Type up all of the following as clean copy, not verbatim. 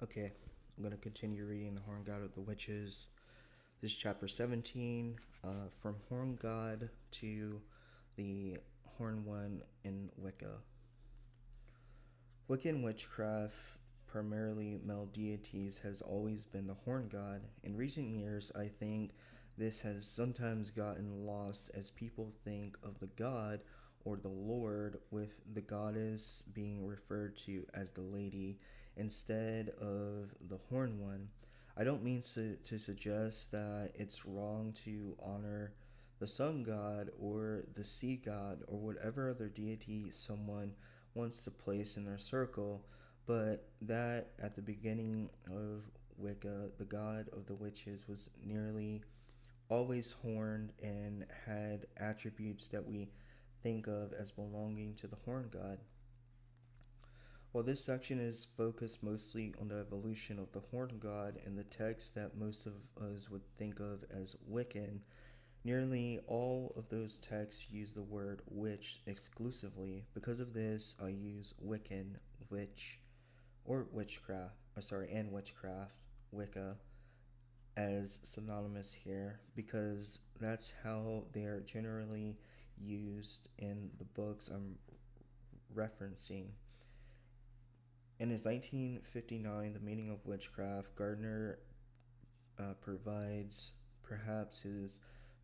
Okay, I'm going to continue reading The Horn God of the Witches. This is chapter 17, from Horn God to the Horn One in Wicca. Wiccan witchcraft, primarily male deities, has always been the Horn God. In recent years, I think this has sometimes gotten lost as people think of the god or the lord, with the goddess being referred to as the lady instead of the Horn One. I don't mean to suggest that it's wrong to honor the sun god or the sea god or whatever other deity someone wants to place in their circle, but that at the beginning of Wicca, the god of the witches was nearly always horned and had attributes that we think of as belonging to the horn god. While this section is focused mostly on the evolution of the horn god and the text that most of us would think of as Wiccan, nearly all of those texts use the word witch exclusively. Because of this, I use Wiccan, witch, or witchcraft, and witchcraft, Wicca, as synonymous here because that's how they are generally used in the books I'm referencing. In his 1959 The Meaning of Witchcraft, Gardner provides perhaps his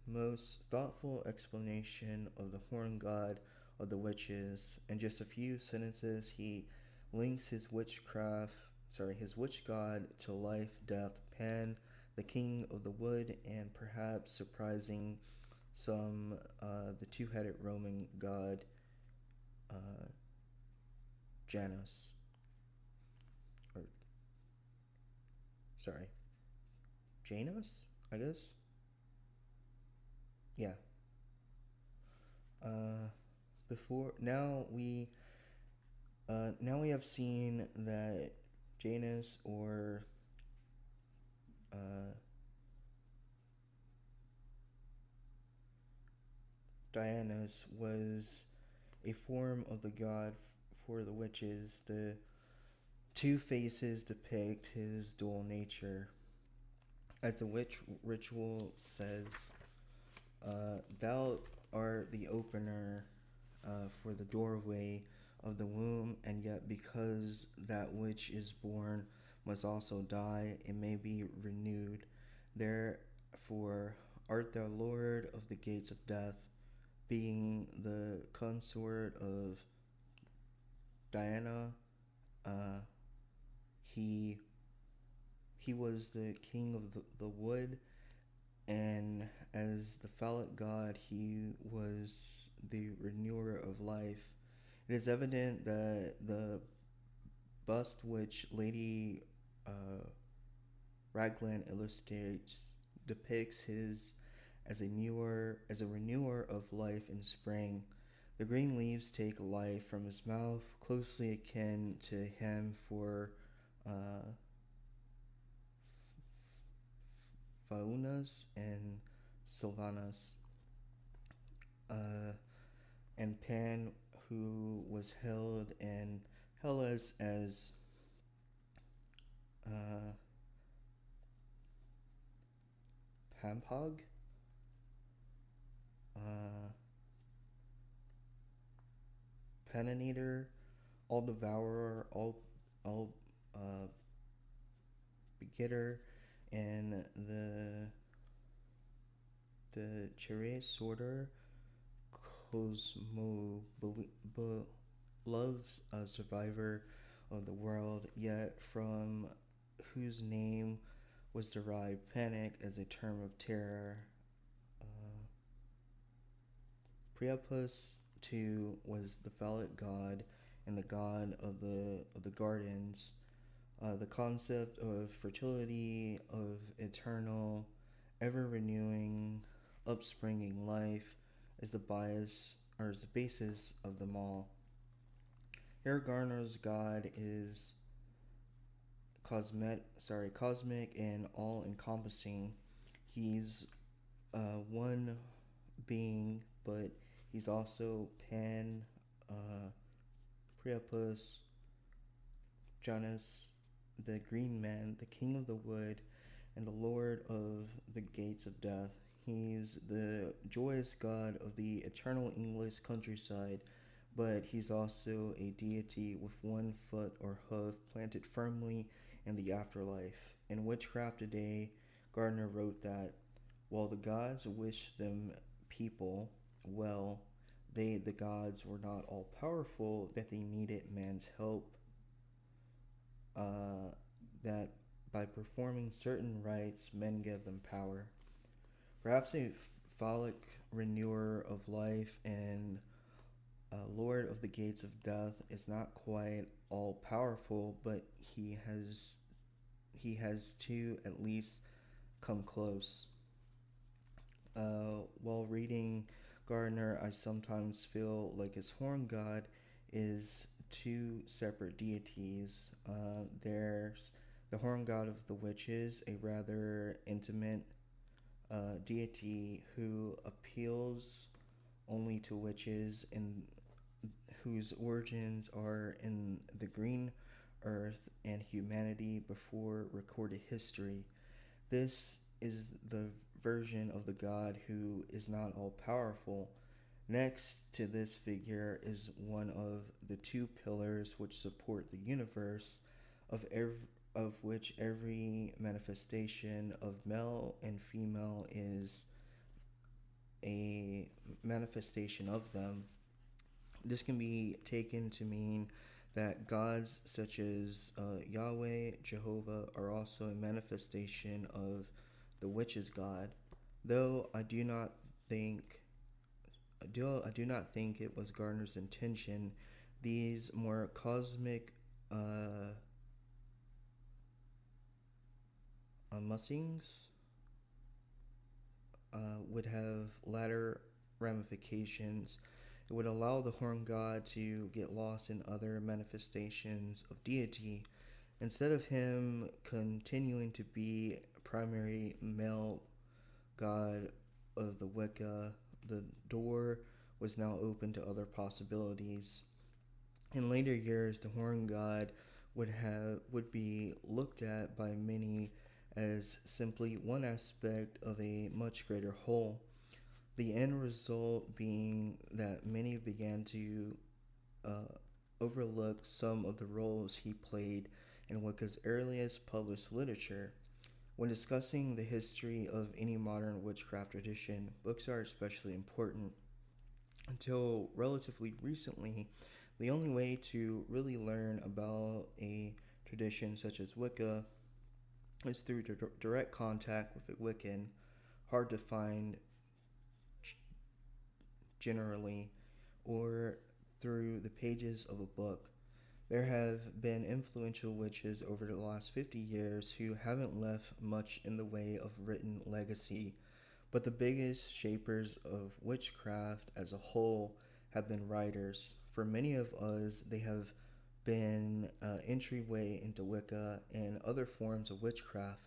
most thoughtful explanation of the horn god of the witches. In just a few sentences, he links his witch god to life, death, Pan, the king of the wood, and perhaps surprising some, the two-headed Roman god uh, Janus, or sorry, Janus, I guess. Yeah. Uh, before now we have seen that Janus or uh, Dianus was a form of the god for the witches. The two faces depict his dual nature. As the witch ritual says, thou art the opener for the doorway of the womb, and yet because that which is born must also die, it may be renewed. Therefore art thou Lord of the gates of death, being the consort of Diana. Uh, he he was the king of the wood, and as the phallic god, he was the renewer of life. It is evident that the bust which Lady Raglan illustrates depicts his as a renewer of life in spring. The green leaves take life from his mouth, closely akin to him for uh, Faunus and Sylvanus, uh, and Pan, who was held in Hellas as uh, Pampog, uh, Peninator, All Devourer, All Begetter, and the Cherae Sorter. Cosmo loves a survivor of the world, yet from whose name was derived panic as a term of terror. Uh, Priapus too was the phallic god and the god of the gardens. The concept of fertility, of eternal, ever renewing, upspringing life is the bias or is the basis of them all. Here Garner's god is cosmic and all encompassing. He's one being, but he's also Pan, uh, Priapus, Janus, the Green Man, the King of the Wood, and the Lord of the Gates of Death. He's the joyous god of the eternal English countryside, but he's also a deity with one foot or hoof planted firmly in the afterlife. In Witchcraft Today, Gardner wrote that while the gods wish them people well, the gods, were not all powerful, that they needed man's help, uh, that by performing certain rites, men give them power. Perhaps a phallic renewer of life and Lord of the Gates of Death is not quite all powerful, but he has to at least come close. While reading Gardner, I sometimes feel like his horn god is two separate deities. There's the horn god of the witches, a rather intimate deity who appeals only to witches and whose origins are in the green earth and humanity before recorded history. This is the version of the God who is not all powerful. Next to this figure is one of the two pillars which support the universe, of which every manifestation of male and female is a manifestation of them. This can be taken to mean that gods such as Yahweh, Jehovah, are also a manifestation of the witch's god. Though I do not think it was Gardner's intention. These more cosmic musings would have latter ramifications. It would allow the horn god to get lost in other manifestations of deity. Instead of him continuing to be a primary male god of the Wicca, the door was now open to other possibilities. In later years, the horn god would be looked at by many as simply one aspect of a much greater whole. The end result being that many began to uh, overlook some of the roles he played in Wicca's earliest published literature. When discussing the history of any modern witchcraft tradition, books are especially important. Until relatively recently, the only way to really learn about a tradition such as Wicca is through direct contact with a Wiccan, hard to find generally, or through the pages of a book. There have been influential witches over the last 50 years who haven't left much in the way of written legacy, but the biggest shapers of witchcraft as a whole have been writers. For many of us, they have been entryway into Wicca and other forms of witchcraft.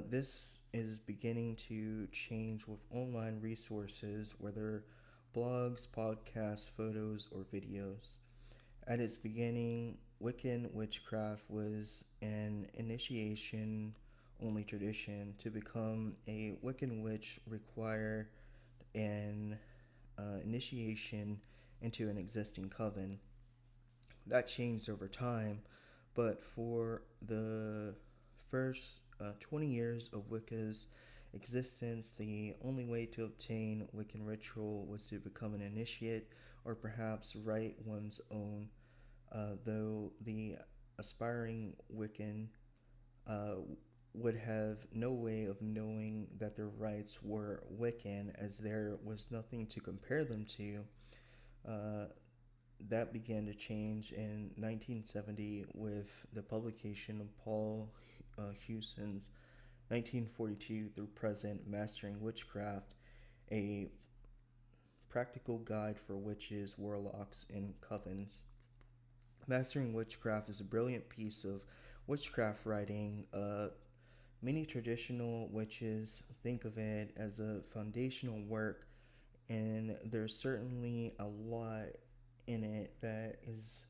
This is beginning to change with online resources, whether blogs, podcasts, photos, or videos. At its beginning, Wiccan witchcraft was an initiation only tradition. To become a Wiccan witch required an initiation into an existing coven. That changed over time, but for the first 20 years of Wicca's existence, the only way to obtain Wiccan ritual was to become an initiate or perhaps write one's own, though the aspiring Wiccan uh, would have no way of knowing that their rites were Wiccan as there was nothing to compare them to. Uh, that began to change in 1970 with the publication of Paul Hewson's 1942 through present Mastering Witchcraft, a practical guide for witches, warlocks, and covens. Mastering Witchcraft is a brilliant piece of witchcraft writing. Many traditional witches think of it as a foundational work, and there's certainly a lot in it that is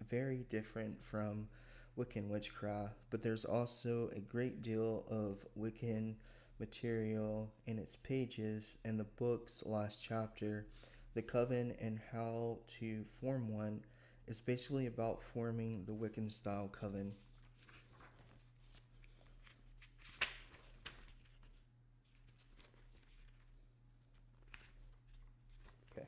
very different from Wiccan witchcraft, but there's also a great deal of Wiccan material in its pages, and the book's last chapter, The Coven and How to Form One, is basically about forming the Wiccan style coven. Okay.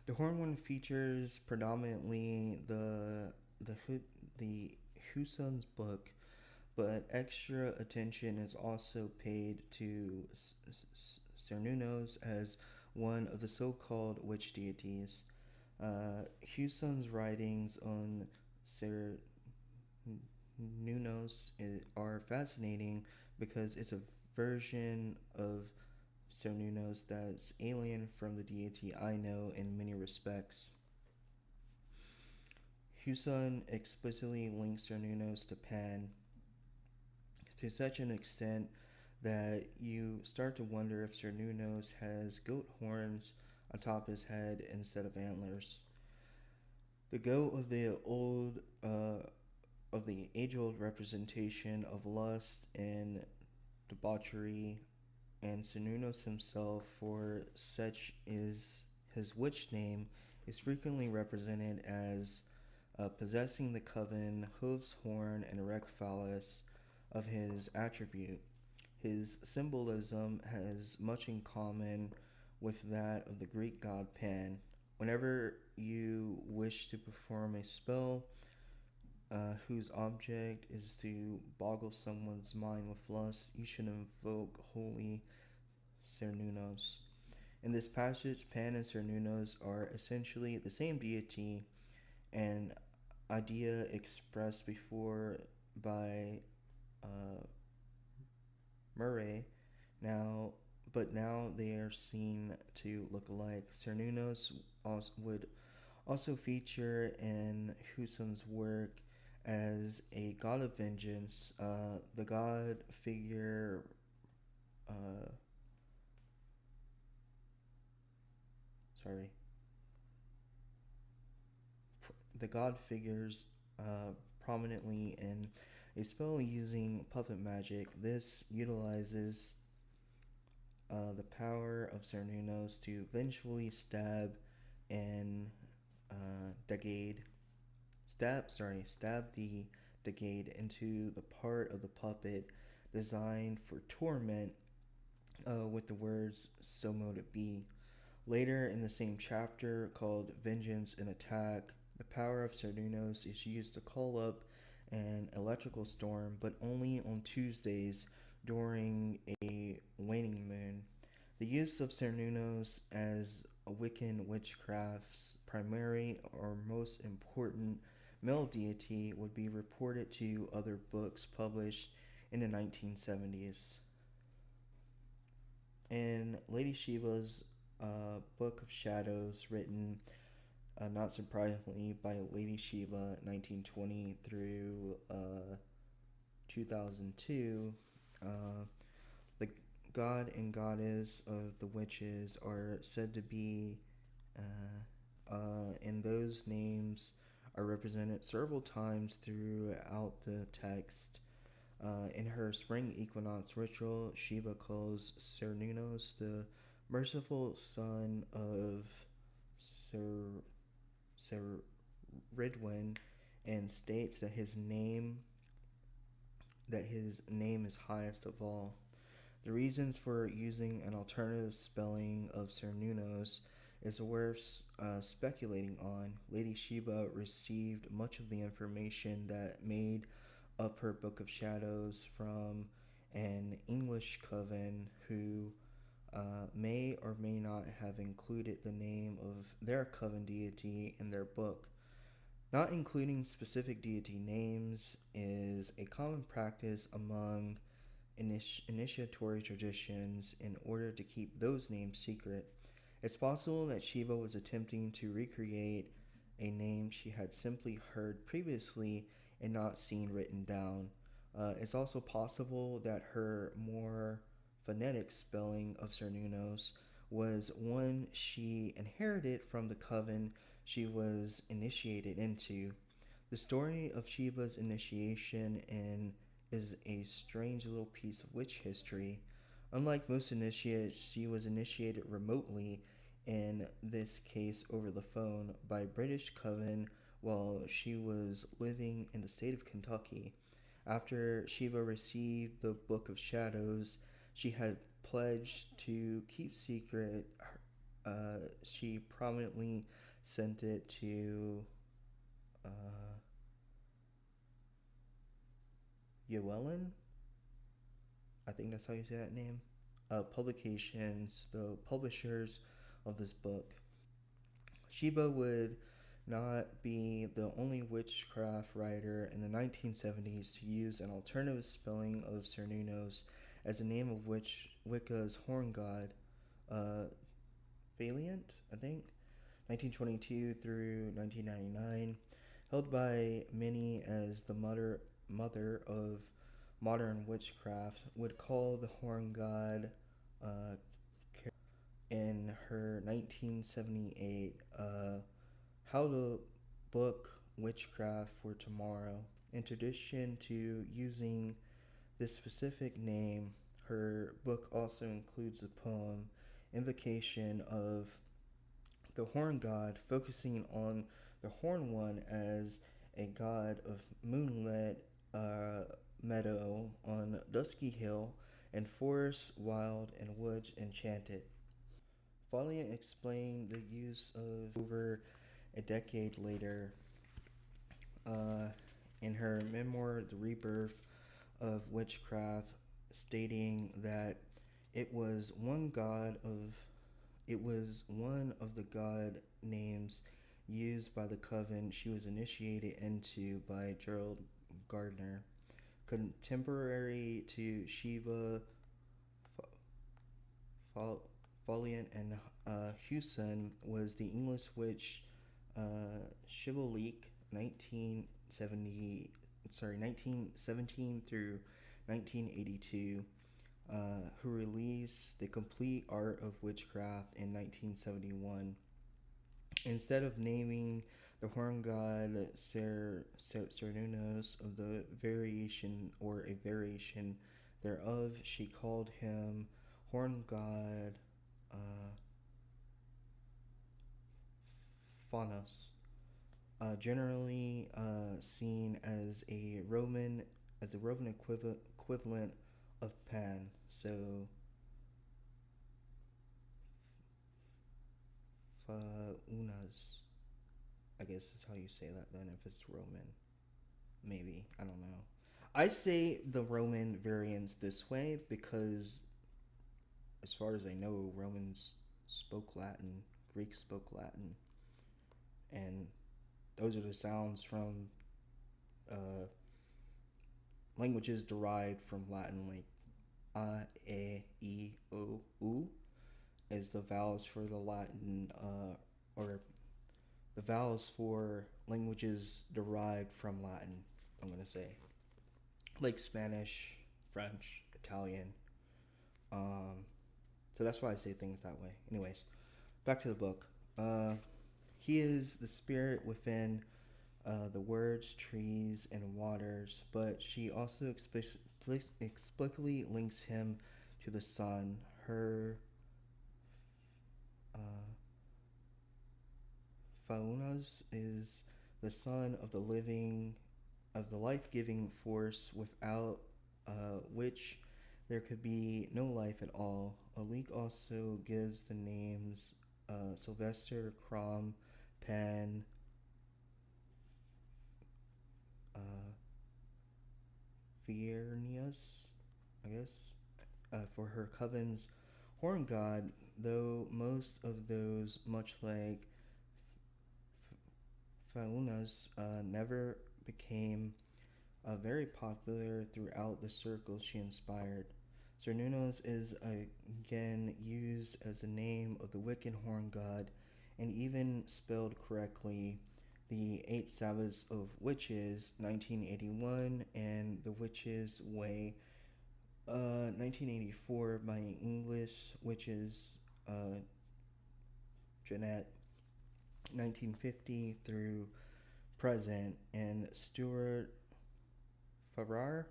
The Horn One features predominantly the Husson's book, but extra attention is also paid to Cernunnos as one of the so-called witch deities. Huson's writings on Cernunnos are fascinating because it's a version of Cernunnos that's alien from the deity I know in many respects. Huson explicitly links Cernunnos to Pan to such an extent that you start to wonder if Cernunnos has goat horns on top of his head instead of antlers. The goat of the age-old representation of lust and debauchery, and Cernunnos himself, for such is his witch name, is frequently represented as possessing the coven, hooves, horn, and erect phallus of his attribute. His symbolism has much in common with that of the Greek god Pan. Whenever you wish to perform a spell whose object is to boggle someone's mind with lust, you should invoke holy Cernunnos. In this passage, Pan and Cernunnos are essentially the same deity, an idea expressed before by uh, Murray. Now they are seen to look alike. Cernunnos would also feature in Huson's work as a god of vengeance. The god figure uh, sorry the god figures prominently in a spell using puppet magic. This utilizes the power of Cernunnos to vengefully stab and Dagade stab the Dagade into the part of the puppet designed for torment with the words "so mote it be." Later in the same chapter, called Vengeance and Attack, the power of Cernunnos is used to call up an electrical storm, but only on Tuesdays during a waning moon. The use of Cernunnos as a Wiccan witchcraft's primary or most important male deity would be reported to other books published in the 1970s. In Lady Shiva's Book of Shadows, written not surprisingly by Lady Shiva 1920 through 2002, the god and goddess of the witches are said to be, and those names are represented several times throughout the text. In her spring equinox ritual, Shiva calls Cernunnos the merciful son of Ridwin, and states that his name is highest of all. The reasons for using an alternative spelling of Cernunnos is worth speculating on. Lady Shiva received much of the information that made up her Book of Shadows from an English coven who may or may not have included the name of their coven deity in their book. Not including specific deity names is a common practice among initiatory traditions in order to keep those names secret. It's possible that Shiva was attempting to recreate a name she had simply heard previously and not seen written down. It's also possible that her more phonetic spelling of Cernunnos was one she inherited from the coven she was initiated into. The story of Sheba's initiation is a strange little piece of witch history. Unlike most initiates, she was initiated remotely, in this case over the phone, by British Coven while she was living in the state of Kentucky. After Sheba received the Book of Shadows, she had pledged to keep secret. She prominently sent it to uh, Llewellyn. I think that's how you say that name. Publications, the publishers of this book. Sheba would not be the only witchcraft writer in the 1970s to use an alternative spelling of Cernunnos as the name of Wicca's horn god, uh, Valiant, I think, 1922 through 1999, held by many as the mother of modern witchcraft, would call the horn god uh, in her 1978 How to Book Witchcraft for Tomorrow. In addition to using this specific name, her book also includes a poem, Invocation of the Horn God, focusing on the Horn One as a god of moonlit meadow on dusky hill and forest wild and woods enchanted. Valiant explained the use of over a decade later uh, in her memoir, The Rebirth of Witchcraft, stating that it was one god of it was one of the god names used by the coven she was initiated into by Gerald Gardner. Contemporary to Sheba, Valiant, and Hewson was the English witch Shibboleth 1917 through 1982, who released The Complete Art of Witchcraft in 1971. Instead of naming the horn god Cernunnos of the variation or a variation thereof, she called him horn god uh, Faunus, generally seen as a Roman equivalent of Pan. So Faunas, I guess is how you say that. Then if it's Roman, maybe I don't know. I say the Roman variants this way because, as far as I know, Romans spoke Latin, Greeks spoke Latin, and those are the sounds from uh, languages derived from Latin, like a, e, o, u, is the vowels for the Latin, or the vowels for languages derived from Latin, I'm going to say. Like Spanish, French, Italian. Um, so that's why I say things that way. Anyways, back to the book. He is the spirit within the words, trees, and waters, but she also explicitly links him to the sun. Her uh, Faunas is the son of the life-giving force without which there could be no life at all. Alik also gives the names Sylvester, Crom, Pan, uh, Fiernius, I guess, for her coven's horn god, though most of those, much like Faunas, never became very popular throughout the circles she inspired. Cernunnos is again used as the name of the Wiccan horn god, and even spelled correctly. The Eight Sabbaths of Witches, 1981, and The Witch's Way, 1984, by English witches Jeanette, 1950 through present, and Stuart Farrar,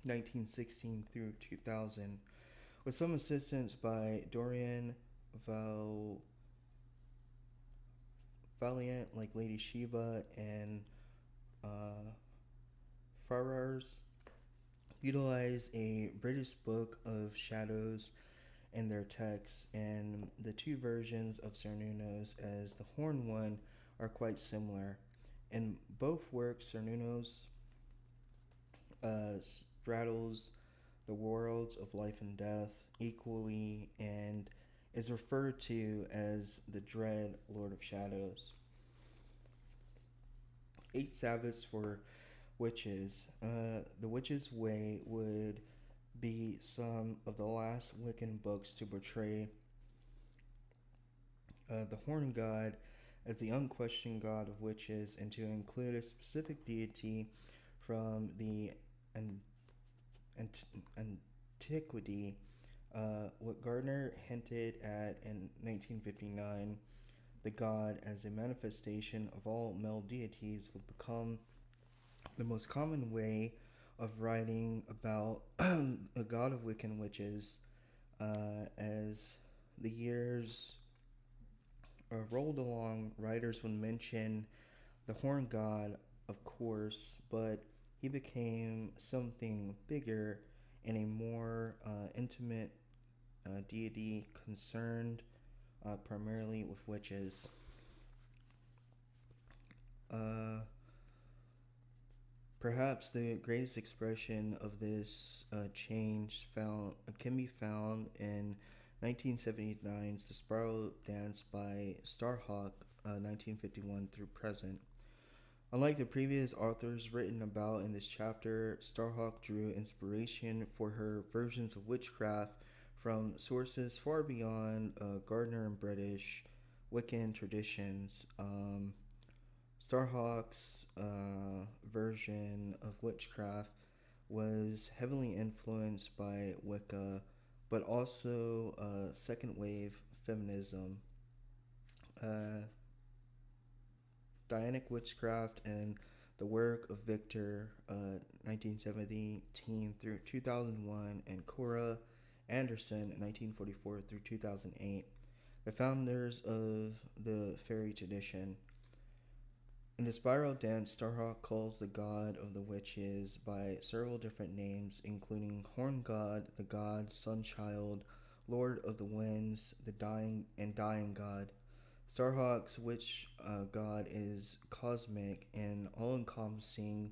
1916 through 2000, with some assistance by Dorian Valiant, like Lady Shiva, and uh, Farrars utilize a British book of shadows in their texts, and the two versions of Cernunnos as the Horn One are quite similar. In both works, Cernunnos straddles the worlds of life and death equally and is referred to as the Dread Lord of Shadows. 8 Sabbaths for Witches. The Witch's Way would be some of the last Wiccan books to portray the Horn God as the unquestioned god of witches and to include a specific deity from the antiquity. What Gardner hinted at in 1959, the god as a manifestation of all male deities, would become the most common way of writing about a god of Wiccan witches as the years rolled along. Writers would mention the horn god, of course, but he became something bigger and a more intimate deity concerned primarily with witches. Perhaps the greatest expression of this change can be found in 1979's The Spiral Dance by Starhawk, 1951 through present. Unlike the previous authors written about in this chapter, Starhawk drew inspiration for her versions of witchcraft from sources far beyond Gardner and British Wiccan traditions. Starhawk's version of witchcraft was heavily influenced by Wicca, but also second wave feminism. Dianic witchcraft and the work of Victor, 1917 through 2001, and Cora Anderson, 1944 through 2008, the founders of the fairy tradition. In the Spiral Dance, Starhawk calls the god of the witches by several different names, including Horn God, the god, Sunchild, Lord of the Winds, the dying god. Starhawk's witch god is cosmic and all-encompassing,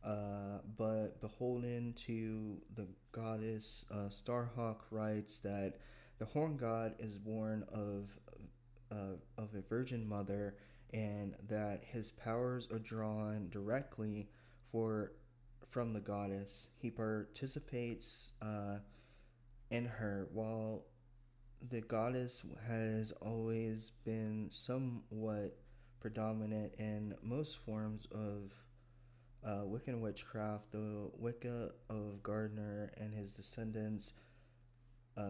but beholden to the goddess. Starhawk writes that the horn god is born of a virgin mother, and that his powers are drawn directly from the goddess. He participates in her, while the goddess has always been somewhat predominant in most forms of Wiccan witchcraft. The Wicca of Gardner and his descendants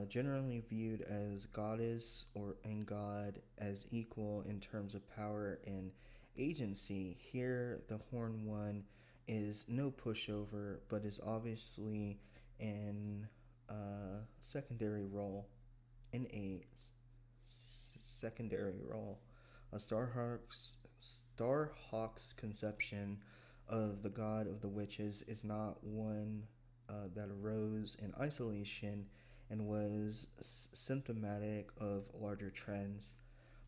generally viewed as goddess and god as equal in terms of power and agency. Here, the Horn One is no pushover, but is obviously in secondary role. In a secondary role, a Starhawk's conception of the god of the witches is not one that arose in isolation and was symptomatic of larger trends.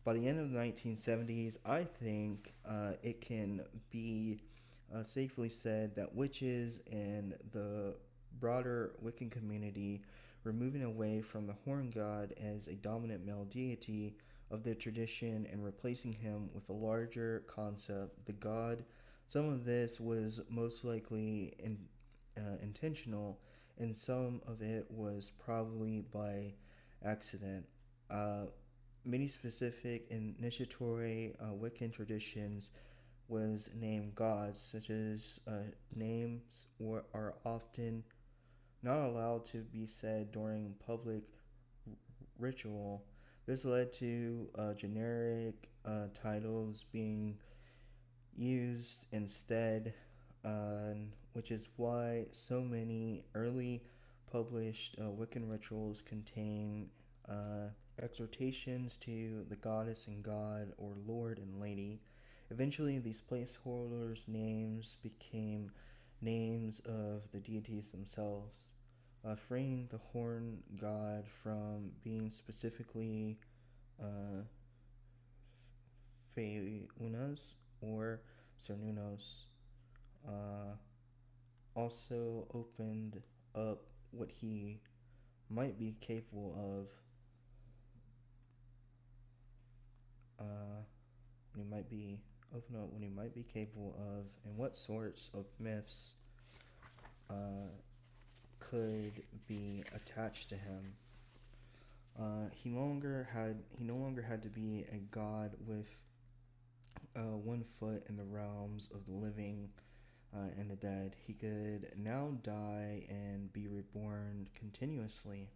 By the end of the 1970s, I think it can be safely said that witches and the broader Wiccan community were moving away from the horn god as a dominant male deity of their tradition and replacing him with a larger concept, the god. Some of this was most likely intentional, and some of it was probably by accident. Many specific initiatory Wiccan traditions was named gods, such as names are often not allowed to be said during public ritual. This led to generic titles being used instead, which is why so many early published Wiccan rituals contain exhortations to the goddess and god, or lord and lady. Eventually, these placeholders' names became names of the deities themselves, freeing the horn god from being specifically uh, Feunas or Cernunnos. Uh, Also opened up what he might be capable of. Uh, what he might be open up what he might be capable of, and what sorts of myths could be attached to him. He no longer had to be a god with 1 foot in the realms of the living and the dead. He could now die and be reborn continuously.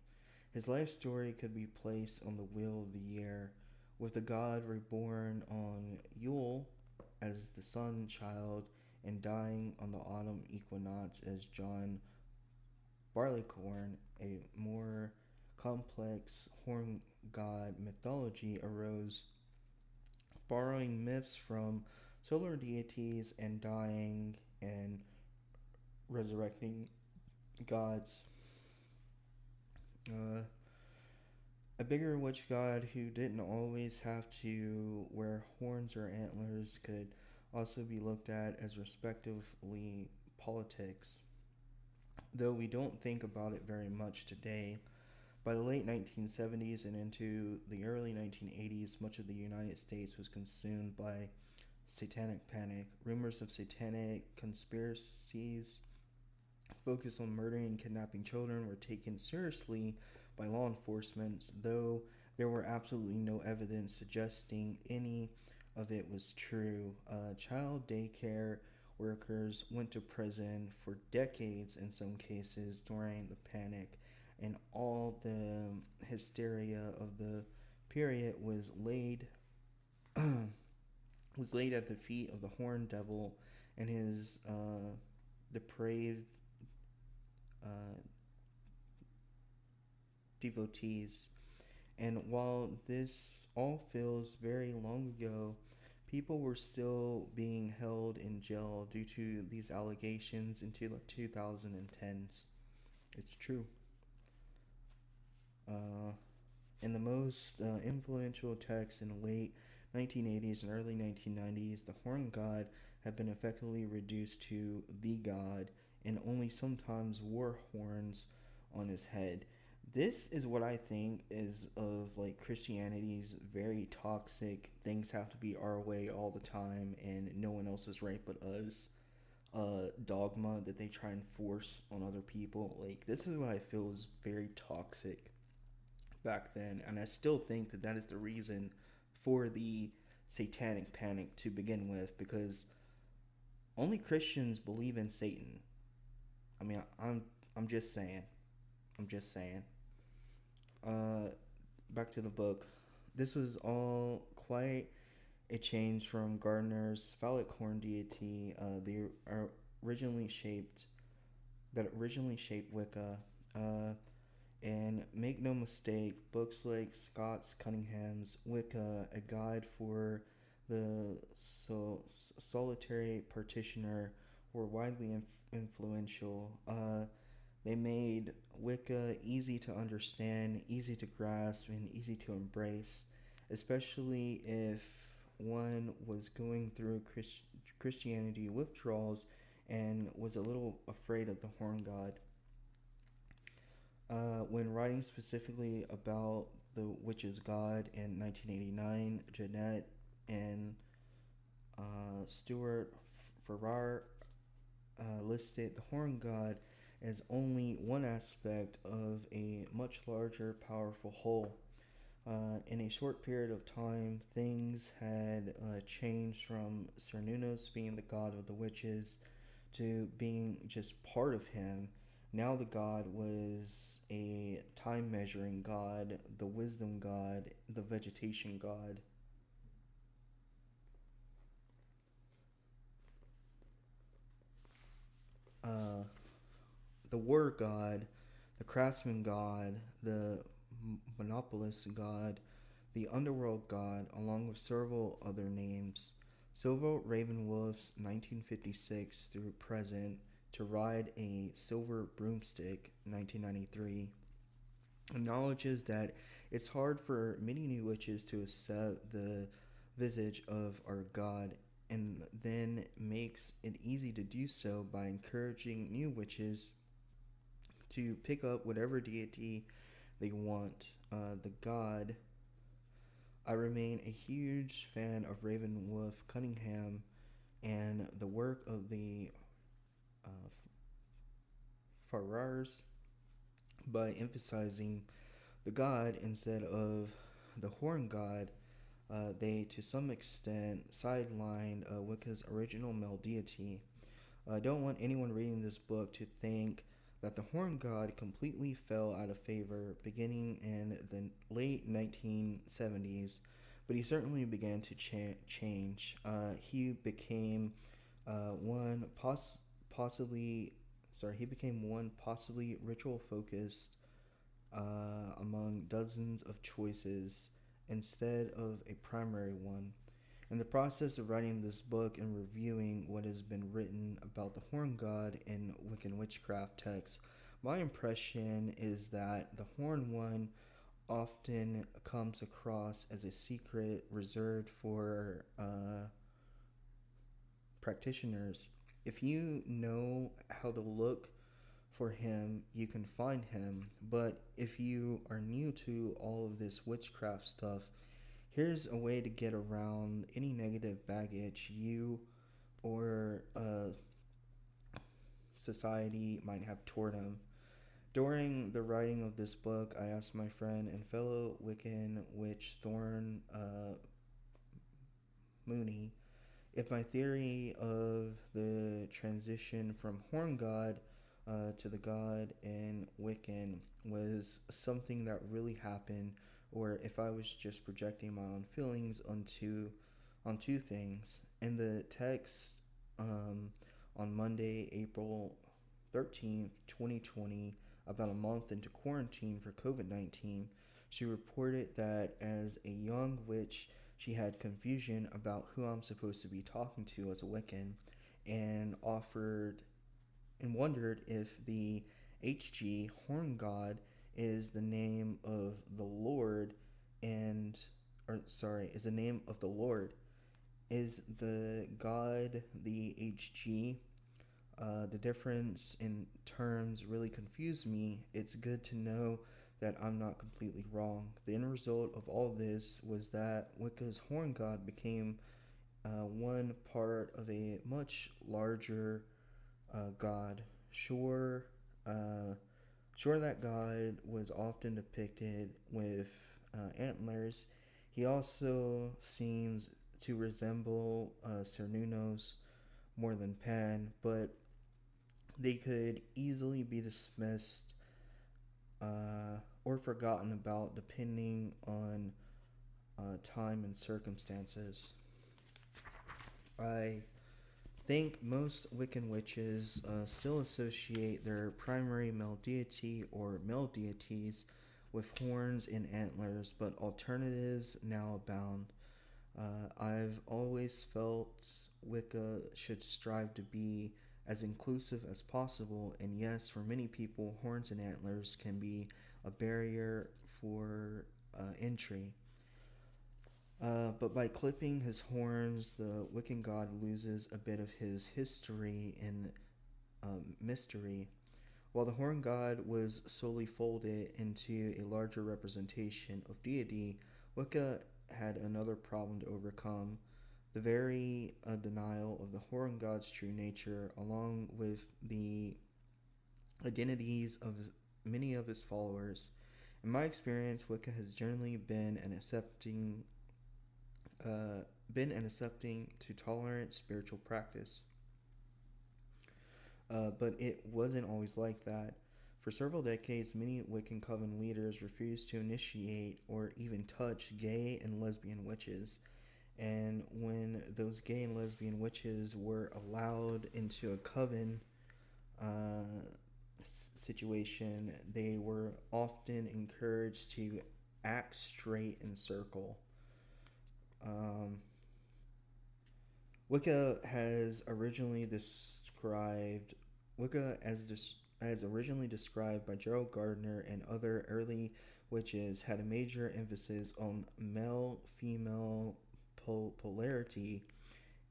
His life story could be placed on the wheel of the year, with the god reborn on Yule as the sun child and dying on the autumn equinox as John Barleycorn. A more complex horn god mythology arose, borrowing myths from solar deities and dying and resurrecting gods. Uh, a bigger witch god who didn't always have to wear horns or antlers could also be looked at as respectively politics, though we don't think about it very much today. By the late 1970s and into the early 1980s, much of the United States was consumed by satanic panic. Rumors of satanic conspiracies focused on murdering and kidnapping children were taken seriously by law enforcement, though there were absolutely no evidence suggesting any of it was true. Child daycare workers went to prison for decades in some cases during the panic, and all the hysteria of the period was laid at the feet of the horned devil and his depraved uh, devotees. And while this all feels very long ago, people were still being held in jail due to these allegations into the 2010s. It's true. Uh, in the most influential texts in the late 1980s and early 1990s, the horn god had been effectively reduced to the god and only sometimes wore horns on his head. This is what I think is of like Christianity's very toxic things have to be our way all the time and no one else is right but us dogma that they try and force on other people. Like, this is what I feel is very toxic back then, and I still think that that is the reason for the satanic panic to begin with, because only Christians believe in Satan. I mean, I'm just saying. I'm just saying. Uh, Back to the book. This was all quite a change from Gardner's phallic horn deity. They are originally shaped that originally shaped Wicca. And make no mistake, books like Scott's Cunningham's Wicca, a guide for the solitary practitioner, were widely influential. They made Wicca easy to understand, easy to grasp, and easy to embrace, especially if one was going through Christianity withdrawals and was a little afraid of the horn god. When writing specifically about the witch's god in 1989, Jeanette and Stuart Farrar listed the horn god as only one aspect of a much larger, powerful whole. In a short period of time, things had changed from Cernunnos being the god of the witches to being just part of him. Now the god was a time measuring god, the wisdom god, the vegetation god. Uh, the war god, the craftsman god, the monopolist god, the underworld god, along with several other names. So wrote Ravenwolf's 1956 through present to ride a silver broomstick 1993 acknowledges that it's hard for many new witches to accept the visage of our God, and then makes it easy to do so by encouraging new witches to pick up whatever deity they want. The God. I remain a huge fan of Ravenwolf Cunningham and the work of the uh, Farrars by emphasizing the god instead of the horn god. They, to some extent, sidelined Wicca's original male deity. I don't want anyone reading this book to think that the horn god completely fell out of favor beginning in the late 1970s, but he certainly began to change. He became one possibly he became one possibly ritual focused among dozens of choices instead of a primary one. In the process of writing this book and reviewing what has been written about the horn god in Wiccan witchcraft texts, my impression is that the horn one often comes across as a secret reserved for practitioners. If you know how to look for him, you can find him. But if you are new to all of this witchcraft stuff, here's a way to get around any negative baggage you or society might have toward him. During the writing of this book, I asked my friend and fellow Wiccan witch Thorn Mooney if my theory of the transition from Horn God to the God in Wiccan was something that really happened, or if I was just projecting my own feelings onto things. In the text on Monday, April 13th, 2020, about a month into quarantine for COVID 19, she reported that as a young witch, she had confusion about who I'm supposed to be talking to as a Wiccan, and wondered if the HG Horn God is the name of the Lord, is the name of the Lord. Is the God the HG? The difference in terms really confused me. It's good to know that I'm not completely wrong. The end result of all this was that Wicca's horn god became one part of a much larger god. Sure, uh, sure that god was often depicted with antlers. He also seems to resemble Cernunnos more than Pan, but they could easily be dismissed or forgotten about depending on time and circumstances. I think most Wiccan witches still associate their primary male deity or male deities with horns and antlers, but alternatives now abound. I've always felt Wicca should strive to be as inclusive as possible, and yes, for many people, horns and antlers can be a barrier for entry. But by clipping his horns, the Wiccan god loses a bit of his history and mystery. While the horn god was solely folded into a larger representation of deity, Wicca had another problem to overcome: the very denial of the horn god's true nature, along with the identities of many of his followers. In my experience, Wicca has generally been an accepting to tolerant spiritual practice. But it wasn't always like that. For several decades, many Wiccan coven leaders refused to initiate or even touch gay and lesbian witches. And when those gay and lesbian witches were allowed into a coven situation, they were often encouraged to act straight in circle. Um, Wicca has originally described Wicca as originally described by Gerald Gardner and other early witches had a major emphasis on male-female polarity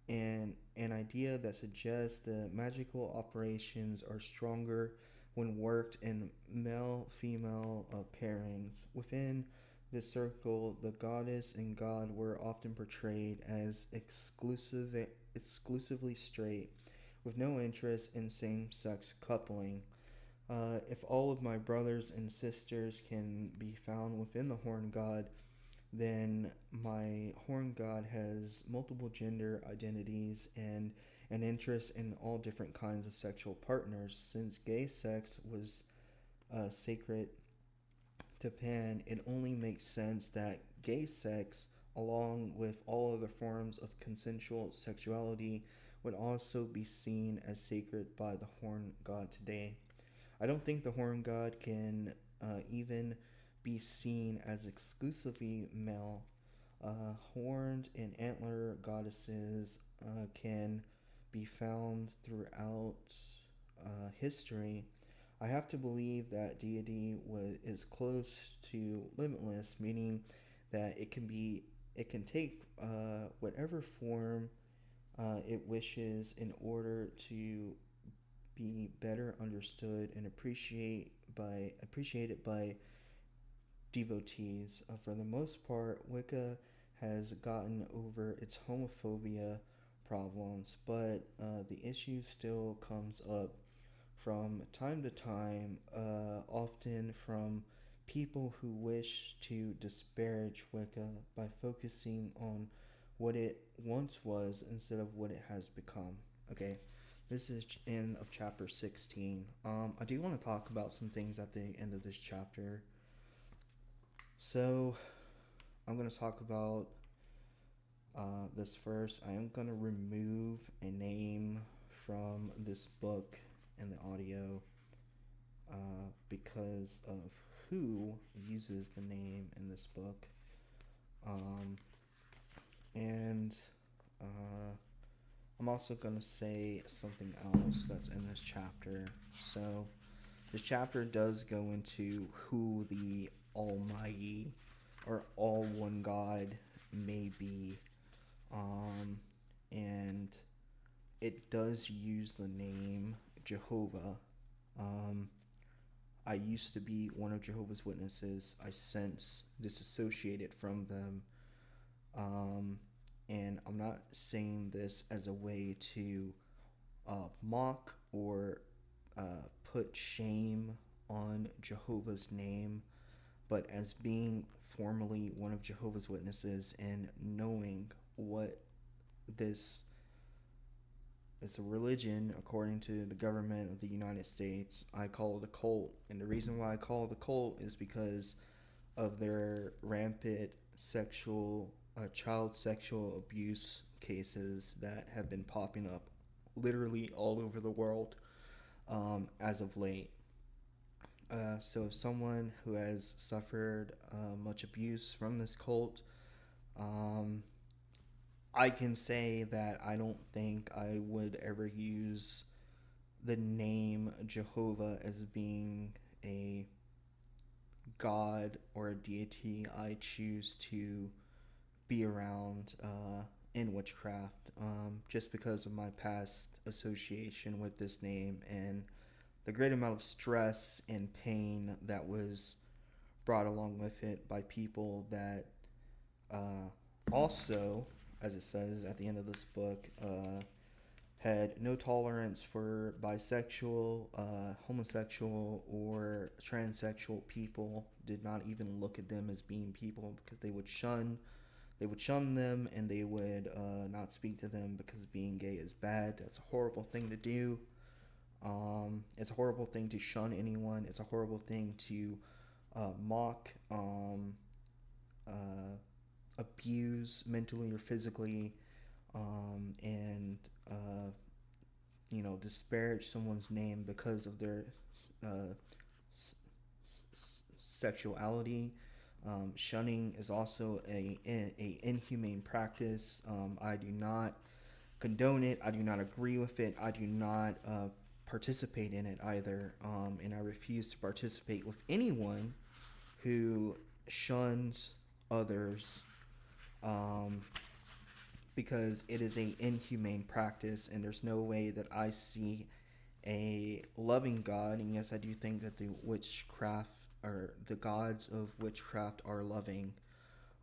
and an idea that suggests that magical operations are stronger when worked in male-female pairings. Within this circle, the goddess and god were often portrayed as exclusively straight, with no interest in same-sex coupling. If all of my brothers and sisters can be found within the horn god, then my horn god has multiple gender identities and an interest in all different kinds of sexual partners. Since gay sex was sacred to Pan, it only makes sense that gay sex, along with all other forms of consensual sexuality, would also be seen as sacred by the horn god today. I don't think the horn god can even be seen as exclusively male. Horned and antler goddesses can be found throughout history. I have to believe that deity is close to limitless, meaning that it can take whatever form it wishes in order to be better understood and appreciated by devotees. For the most part, Wicca has gotten over its homophobia problems, but the issue still comes up from time to time, often from people who wish to disparage Wicca by focusing on what it once was instead of what it has become. Okay, this is end of chapter 16. I do want to talk about some things at the end of this chapter. So, I'm going to talk about this first. I am going to remove a name from this book and the audio because of who uses the name in this book. And I'm also going to say something else that's in this chapter. So, this chapter does go into who the Almighty or All One God may be. And it does use the name Jehovah. I used to be one of Jehovah's Witnesses. I since disassociated from them. And I'm not saying this as a way to mock or put shame on Jehovah's name, but as being formally one of Jehovah's Witnesses and knowing what this is a religion according to the government of the United States, I call it a cult. And the reason why I call it a cult is because of their rampant child sexual abuse cases that have been popping up literally all over the world as of late. So if someone who has suffered much abuse from this cult, I can say that I don't think I would ever use the name Jehovah as being a god or a deity I choose to be around in witchcraft, just because of my past association with this name and the great amount of stress and pain that was brought along with it by people that also, as it says at the end of this book, had no tolerance for bisexual, homosexual, or transsexual people, did not even look at them as being people because they would shun them, and they would not speak to them because being gay is bad. That's a horrible thing to do. It's a horrible thing to shun anyone. It's a horrible thing to mock, uh, abuse mentally or physically, and disparage someone's name because of their uh, sexuality. Shunning is also a inhumane practice. I do not condone it. I do not agree with it. I do not participate in it either. And I refuse to participate with anyone who shuns others, um, because it is a inhumane practice, and there's no way that I see a loving God. And yes, I do think that the witchcraft or the gods of witchcraft are loving,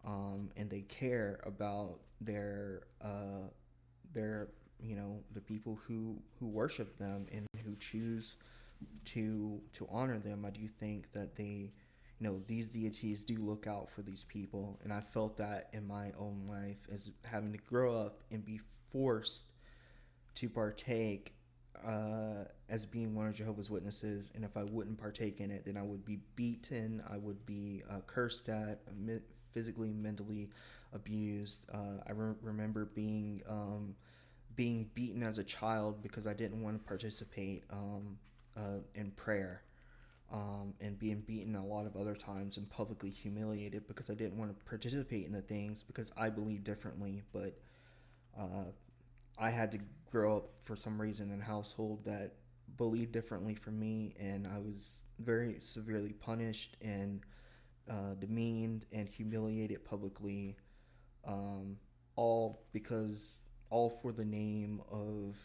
and they care about their the people who worship them and who choose to honor them. I do think that these deities do look out for these people, and I felt that in my own life as having to grow up and be forced to partake as being one of Jehovah's Witnesses. And if I wouldn't partake in it, then I would be beaten, I would be cursed at, physically, mentally abused. I remember being beaten as a child because I didn't want to participate in prayer, and being beaten a lot of other times and publicly humiliated because I didn't want to participate in the things because I believe differently. But uh, I had to grow up for some reason in a household that believed differently from me, and I was very severely punished and demeaned and humiliated publicly, um, all for the name of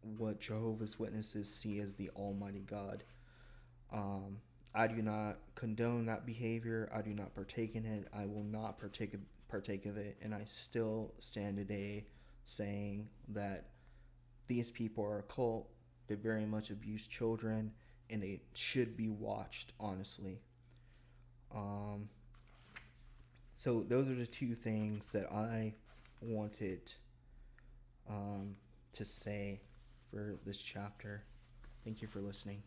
what Jehovah's Witnesses see as the Almighty God. Um, I do not condone that behavior. I do not partake in it. I will not partake of it, and I still stand today saying that these people are a cult. They very much abuse children, and they should be watched, honestly. Um, so those are the two things that I wanted um, to say for this chapter. Thank you for listening.